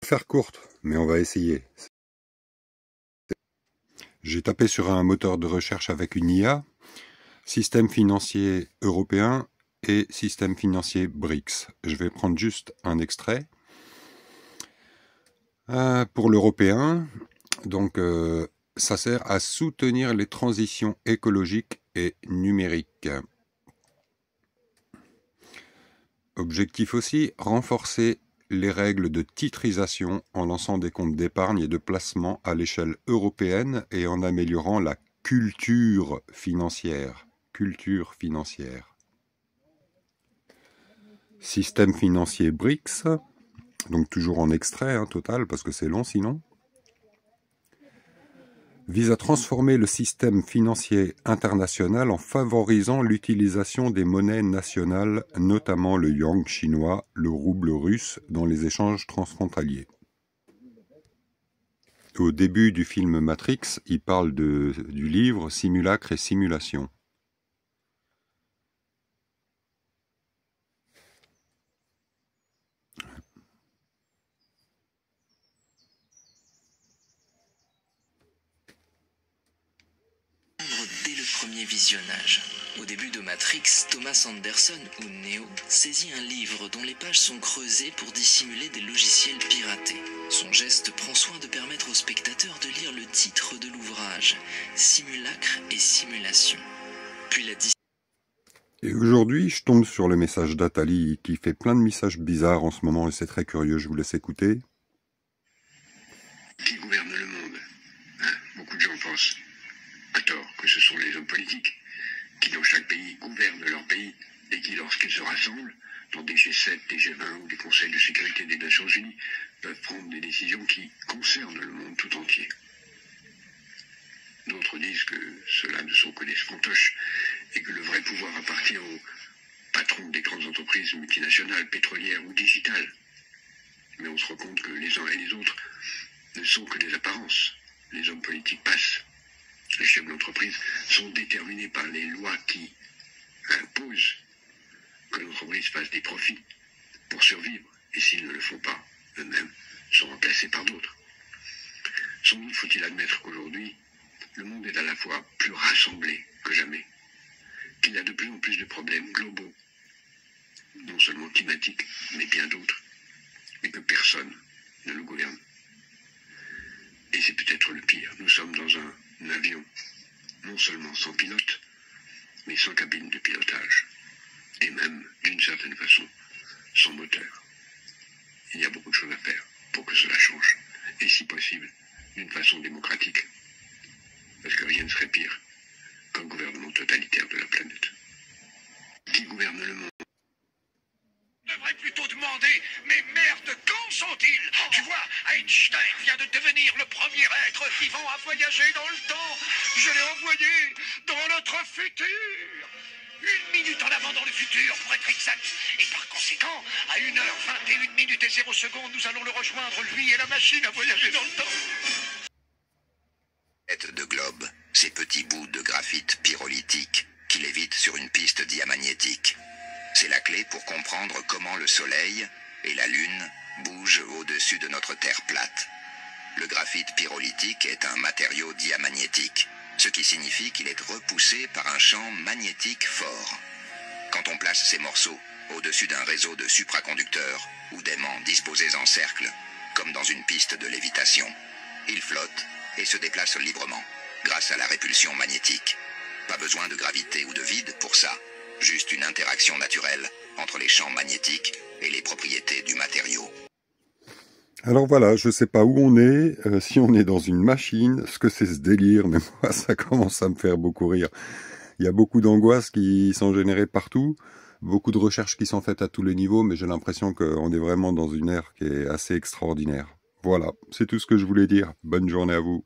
Faire courte, mais on va essayer. J'ai tapé sur un moteur de recherche avec une IA, système financier européen et système financier BRICS. Je vais prendre juste un extrait. Pour l'européen, donc ça sert à soutenir les transitions écologiques et numériques. Objectif aussi, renforcer les règles de titrisation en lançant des comptes d'épargne et de placement à l'échelle européenne et en améliorant la culture financière. Système financier BRICS, donc toujours en extrait total parce que c'est long sinon, vise à transformer le système financier international en favorisant l'utilisation des monnaies nationales, notamment le yuan chinois, le rouble russe, dans les échanges transfrontaliers. Au début du film Matrix, il parle du livre Simulacre et simulation. Dès le premier visionnage. Au début de Matrix, Thomas Anderson, ou Neo, saisit un livre dont les pages sont creusées pour dissimuler des logiciels piratés. Son geste prend soin de permettre au spectateur de lire le titre de l'ouvrage, Simulacre et simulation. Puis la Et aujourd'hui, je tombe sur le message d'Atali qui fait plein de messages bizarres en ce moment et c'est très curieux, je vous laisse écouter. Qui gouverne le monde? Beaucoup de gens pensent, à tort, que ce sont les hommes politiques qui, dans chaque pays, gouvernent leur pays et qui, lorsqu'ils se rassemblent, dans des G7, des G20 ou des conseils de sécurité des Nations Unies, peuvent prendre des décisions qui concernent le monde tout entier. D'autres disent que ceux-là ne sont que des fantoches et que le vrai pouvoir appartient aux patrons des grandes entreprises multinationales, pétrolières ou digitales. Mais on se rend compte que les uns et les autres ne sont que des apparences. Les hommes politiques passent. Les chefs d'entreprise sont déterminés par les lois qui imposent que l'entreprise fasse des profits pour survivre. Et s'ils ne le font pas, eux-mêmes sont remplacés par d'autres. Sans doute faut-il admettre qu'aujourd'hui, le monde est à la fois plus rassemblé que jamais, qu'il y a de plus en plus de problèmes globaux, non seulement climatiques, mais bien d'autres, et que personne ne le gouverne. Et c'est peut-être le pire. Nous sommes dans un avion, non seulement sans pilote, mais sans cabine de pilotage, et même, d'une certaine façon, sans moteur. Il y a beaucoup de choses à faire pour que cela change, et si possible, d'une façon démocratique. Parce que rien ne serait pire qu'un gouvernement totalitaire de la planète. Qui gouverne le monde? On devrait plutôt demander, mais merde, quand sont-ils? Tu vois, Einstein vient de devenir le premier être vivant à voyager dans le temps. Je l'ai envoyé dans notre futur. 1 minute en avant dans le futur, pour être exact. Et par conséquent, à 1h21 et 0 secondes, nous allons le rejoindre, lui et la machine à voyager dans le temps. De globe, ces petits bouts de graphite pyrolytique qui lévitent sur une piste diamagnétique. C'est la clé pour comprendre comment le Soleil et la Lune bougent au-dessus de notre Terre plate. Le graphite pyrolytique est un matériau diamagnétique, ce qui signifie qu'il est repoussé par un champ magnétique fort. Quand on place ces morceaux au-dessus d'un réseau de supraconducteurs ou d'aimants disposés en cercle, comme dans une piste de lévitation, ils flottent et se déplacent librement, grâce à la répulsion magnétique. Pas besoin de gravité ou de vide pour ça, juste une interaction naturelle entre les champs magnétiques et les propriétés du matériau. Alors voilà, je sais pas où on est, si on est dans une machine, ce que c'est ce délire, mais moi ça commence à me faire beaucoup rire. Il y a beaucoup d'angoisses qui sont générées partout, beaucoup de recherches qui sont faites à tous les niveaux, mais j'ai l'impression qu'on est vraiment dans une ère qui est assez extraordinaire. Voilà, c'est tout ce que je voulais dire. Bonne journée à vous.